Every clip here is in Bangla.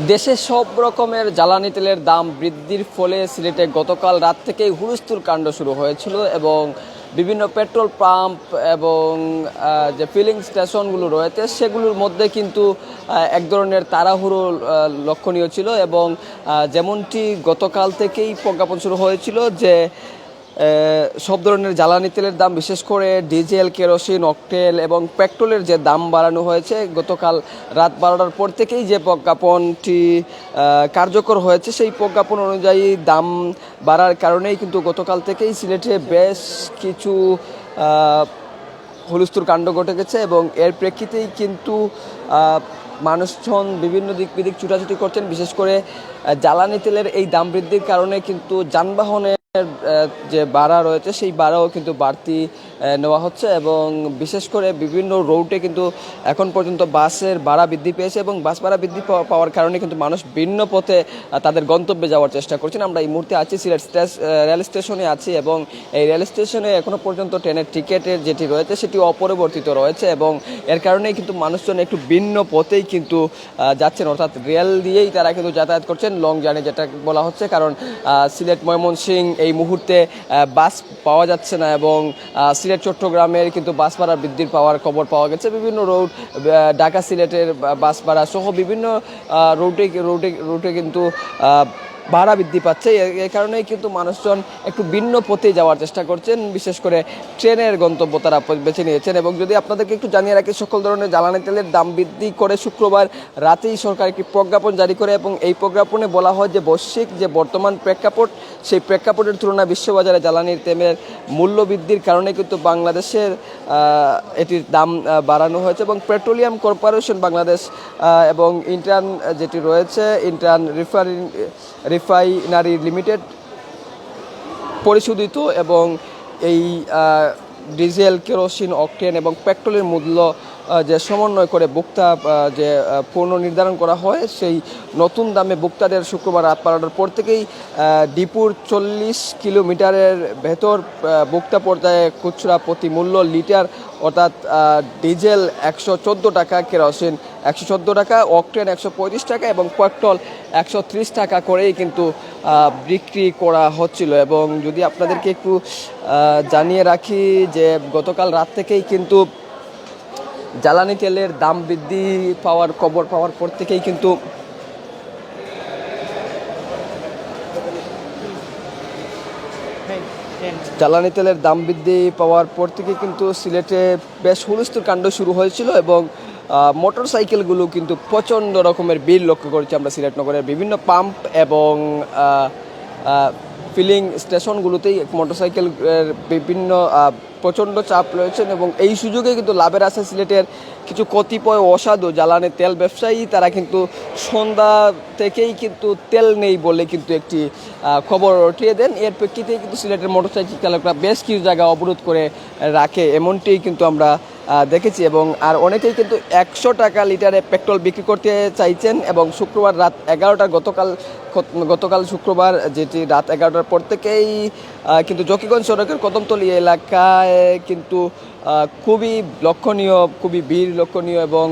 দেশে সব রকমের জ্বালানি তেলের দাম বৃদ্ধির ফলে সিলেটে গতকাল রাত থেকেই হুলস্থুল কাণ্ড শুরু হয়েছিল এবং বিভিন্ন পেট্রোল পাম্প এবং যে ফিলিং স্টেশনগুলো রয়েছে সেগুলোর মধ্যে কিন্তু এক ধরনের তাড়াহুড়ো লক্ষণীয় ছিল এবং যেমনটি গতকাল থেকেই প্রজ্ঞাপন শুরু হয়েছিল যে সব ধরনের জ্বালানি তেলের দাম বিশেষ করে ডিজেল, কেরোসিন, অকটেল এবং পেট্রোলের যে দাম বাড়ানো হয়েছে গতকাল রাত 12টার পর থেকেই যে প্রজ্ঞাপনটি কার্যকর হয়েছে সেই প্রজ্ঞাপন অনুযায়ী দাম বাড়ার কারণেই কিন্তু গতকাল থেকেই সিলেটে বেশ কিছু হুলস্থুল কাণ্ড ঘটে গেছে এবং এর প্রেক্ষিতেই কিন্তু মানুষজন বিভিন্ন দিক বিদিক ছুটাছুটি করছেন। বিশেষ করে জ্বালানি তেলের এই দাম বৃদ্ধির কারণে কিন্তু যানবাহনের যে ভাড়া রয়েছে সেই ভাড়াও কিন্তু বাড়তি নেওয়া হচ্ছে এবং বিশেষ করে বিভিন্ন রুটে কিন্তু এখন পর্যন্ত বাসের ভাড়া বৃদ্ধি পেয়েছে এবং বাস ভাড়া বৃদ্ধি পাওয়ার কারণে কিন্তু মানুষ ভিন্ন পথে তাদের গন্তব্যে যাওয়ার চেষ্টা করছেন। আমরা এই মুহূর্তে আছি সিলেট রেল স্টেশনে আছি এবং এই রেল স্টেশনে এখনও পর্যন্ত ট্রেনের টিকিটের যেটি রয়েছে সেটি অপরিবর্তিত রয়েছে এবং এর কারণেই কিন্তু মানুষজন একটু ভিন্ন পথেই কিন্তু যাচ্ছেন, অর্থাৎ রেল দিয়েই তারা কিন্তু যাতায়াত করছেন, লং জার্নি যেটা বলা হচ্ছে। কারণ সিলেট ময়মনসিংহ এই মুহূর্তে বাস পাওয়া যাচ্ছে না এবং সিলেট চট্টগ্রামের কিন্তু বাস ভাড়া বৃদ্ধির পাওয়ার খবর পাওয়া গেছে। বিভিন্ন রুট, ঢাকা সিলেটের বাস ভাড়া সহ বিভিন্ন রুটে কিন্তু ভাড়া বৃদ্ধি পাচ্ছে। এই কারণেই কিন্তু মানুষজন একটু ভিন্ন পথে যাওয়ার চেষ্টা করছেন, বিশেষ করে ট্রেনের গন্তব্য তারা বেছে নিয়েছেন। এবং যদি আপনাদেরকে একটু জানিয়ে রাখি, সকল ধরনের জ্বালানি তেলের দাম বৃদ্ধি করে শুক্রবার রাতেই সরকার একটি প্রজ্ঞাপন জারি করে এবং এই প্রজ্ঞাপনে বলা হয় যে বৈশ্বিক যে বর্তমান প্রেক্ষাপট সেই প্রেক্ষাপটের তুলনায় বিশ্ববাজারে জ্বালানির তেলের মূল্য বৃদ্ধির কারণে কিন্তু বাংলাদেশের এটির দাম বাড়ানো হয়েছে এবং পেট্রোলিয়াম কর্পোরেশন বাংলাদেশ এবং ইন্টার্ন যেটি রয়েছে ইন্টার্ন রিফাইনারি লিমিটেড পরিশোধিত এবং এই ডিজেল, কেরোসিন, অকটেন এবং পেট্রোলের মূল্য যে সমন্বয় করে ভোক্তা যে পণ্য নির্ধারণ করা হয় সেই নতুন দামে ভোক্তাদের শুক্রবার রাত 12টার পর থেকেই ডিপুর 40 কিলোমিটারের ভেতর ভোক্তা পর্যায়ে খুচরা প্রতি মূল্য লিটার অর্থাৎ ডিজেল 114 টাকা, কেরোসিন 114 টাকা, অকটেন 135 টাকা এবং পেট্রোল 130 টাকা করেই কিন্তু বিক্রি করা হচ্ছিল। এবং যদি আপনাদেরকে একটু জানিয়ে রাখি যে গতকাল রাত থেকেই কিন্তু জ্বালানি তেলের দাম বৃদ্ধি পাওয়ার খবর পাওয়ার পর থেকেই কিন্তু জ্বালানি তেলের দাম বৃদ্ধি পাওয়ার পর থেকে কিন্তু সিলেটে বেশ হুলস্থুল কাণ্ড শুরু হয়েছিল এবং মোটর সাইকেলগুলো কিন্তু প্রচণ্ড রকমের ভিড় লক্ষ্য করেছি আমরা সিলেট নগরের বিভিন্ন পাম্প এবং ফিলিং স্টেশনগুলোতেই মোটরসাইকেলের বিভিন্ন প্রচণ্ড চাপ রয়েছেন এবং এই সুযোগে কিন্তু লাভের আশা সিলেটের কিছু কতিপয় অসাধু জ্বালানি তেল ব্যবসায়ী তারা কিন্তু সন্ধ্যা থেকেই কিন্তু তেল নেই বলে কিন্তু একটি খবর উঠিয়ে দেন। এর প্রেক্ষিতেই কিন্তু সিলেটের মোটরসাইকেল চালকরা বেশ কিছু জায়গা অবরোধ করে রাখে, এমনটি কিন্তু আমরা দেখেছি। এবং আর অনেকেই কিন্তু 100 টাকা লিটারে পেট্রোল বিক্রি করতে চাইছেন এবং শুক্রবার রাত 11টা গতকাল শুক্রবার যেটি রাত 11টার পর থেকেই কিন্তু জকিগঞ্জ সড়কের কদমতলী এলাকায় কিন্তু খুবই ভিড় লক্ষণীয় এবং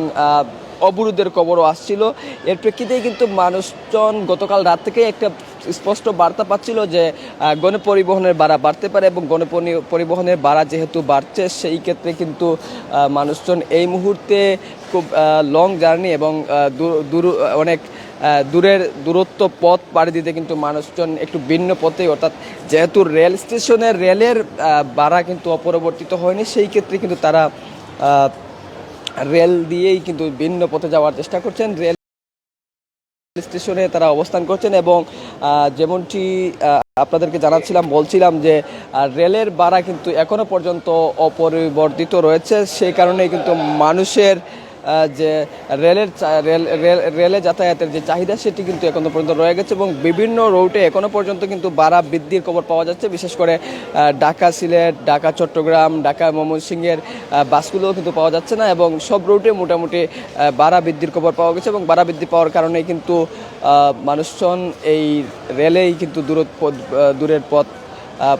অবরোধের খবরও আসছিল। এর প্রেক্ষিতেই কিন্তু মানুষজন গতকাল রাত থেকেই একটা স্পষ্ট বার্তা পাচ্ছিল যে গণপরিবহনের ভাড়া বাড়তে পারে এবং গণপরিবহনের ভাড়া যেহেতু বাড়ছে সেই ক্ষেত্রে কিন্তু মানুষজন এই মুহূর্তে খুব লং জার্নি এবং অনেক দূরত্ব পথ পাড়ি দিতে কিন্তু মানুষজন একটু ভিন্ন পথে, অর্থাৎ যেহেতু রেল স্টেশনের রেলের ভাড়া কিন্তু অপরিবর্তিত হয়নি সেই ক্ষেত্রে কিন্তু তারা রেল দিয়েই কিন্তু ভিন্ন পথে যাওয়ার চেষ্টা করছেন, রেল স্টেশনে তারা অবস্থান করছেন। এবং যেমনটি আপনাদেরকে বলছিলাম যে রেলের ভাড়া কিন্তু এখনো পর্যন্ত অপরিবর্তিত রয়েছে, সেই কারণে কিন্তু মানুষের যে রেলে যাতায়াতের যে চাহিদা সেটি কিন্তু এখনো পর্যন্ত রয়ে গেছে এবং বিভিন্ন রুটে এখনো পর্যন্ত কিন্তু ভাড়া বৃদ্ধির খবর পাওয়া যাচ্ছে। বিশেষ করে ঢাকা সিলেট, ঢাকা চট্টগ্রাম, ঢাকা ময়মনসিংহের বাসগুলোও কিন্তু পাওয়া যাচ্ছে না এবং সব রুটে মোটামুটি ভাড়া বৃদ্ধির খবর পাওয়া গেছে এবং ভাড়া বৃদ্ধি পাওয়ার কারণে কিন্তু মানুষজন এই রেলেই কিন্তু দূরের পথ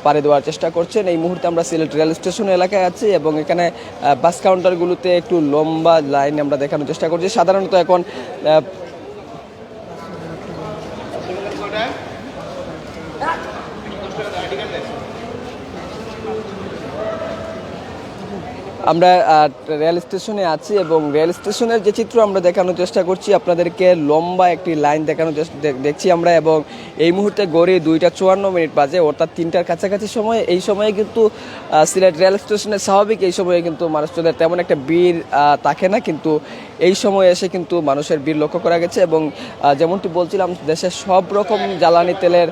পাড়ি দেওয়ার চেষ্টা করছেন। এই মুহূর্তে আমরা সিলেট রেল স্টেশন এলাকায় আছি এবং এখানে বাস কাউন্টারগুলোতে একটু লম্বা লাইন আমরা দেখানোর চেষ্টা করছি। সাধারণত এখন আমরা রেল স্টেশনে আছি এবং রেল স্টেশনের যে চিত্র আমরা দেখানোর চেষ্টা করছি আপনাদেরকে, লম্বা একটি লাইন দেখানোর দেখছি আমরা। এবং এই মুহূর্তে গড়ে 2:54 বাজে, অর্থাৎ 3টার কাছাকাছি সময়। এই সময়ে কিন্তু সিলেট রেল স্টেশনে স্বাভাবিক এই সময়ে কিন্তু মানুষজনের তেমন একটা ভিড় থাকে না, কিন্তু এই সময়ে এসে কিন্তু মানুষের ভিড় লক্ষ্য করা গেছে। এবং যেমনটি বলছিলাম, দেশের সব রকম জ্বালানি তেলের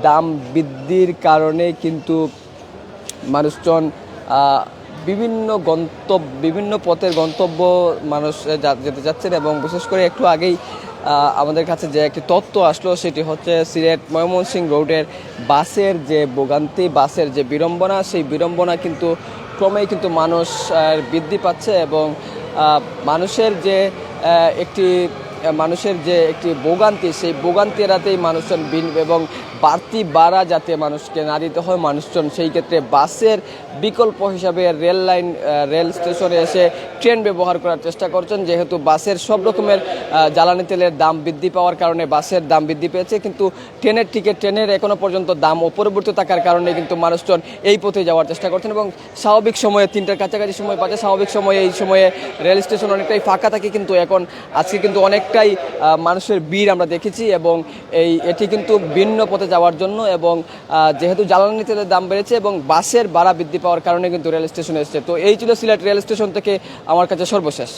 দাম বৃদ্ধির কারণে কিন্তু মানুষজন বিভিন্ন পথের গন্তব্য মানুষ যেতে যাচ্ছেন। এবং বিশেষ করে একটু আগেই আমাদের কাছে যে একটি তথ্য আসলো, সেটি হচ্ছে সিলেট ময়মনসিংহ রোডের বাসের যে ভোগান্তি, বাসের যে বিড়ম্বনা, সেই বিড়ম্বনা কিন্তু ক্রমেই কিন্তু মানুষ বৃদ্ধি পাচ্ছে। এবং মানুষের যে একটি ভোগান্তি, সেই ভোগান্তি এড়াতেই মানুষজন এবং বাড়তি ভাড়া যাতে মানুষকে না দিতে হয় মানুষজন, সেই ক্ষেত্রে বাসের বিকল্প হিসাবে রেল স্টেশনে এসে ট্রেন ব্যবহার করার চেষ্টা করছেন। যেহেতু বাসের সব রকমের জ্বালানি তেলের দাম বৃদ্ধি পাওয়ার কারণে বাসের দাম বৃদ্ধি পেয়েছে, কিন্তু ট্রেনের এখনো পর্যন্ত দাম অপরিবর্তিত থাকার কারণে কিন্তু মানুষজন এই পথে যাওয়ার চেষ্টা করছেন। এবং স্বাভাবিক সময়ে 3টার কাছাকাছি সময় পাচ্ছে, স্বাভাবিক সময়ে এই সময়ে রেল স্টেশন অনেকটাই ফাঁকা থাকে, কিন্তু আজকে কিন্তু অনেকটাই মানুষের ভিড় আমরা দেখেছি। এবং এটি কিন্তু ভিন্ন পথে যাওয়ার জন্য, এবং যেহেতু জ্বালানি তেলের দাম বেড়েছে এবং বাসের ভাড়া বৃদ্ধি পাওয়ার কারণে কিন্তু রেল স্টেশনে এসেছে। তো এই ছিল সিলেট রেল স্টেশন থেকে আমার কাছে সর্বশেষ।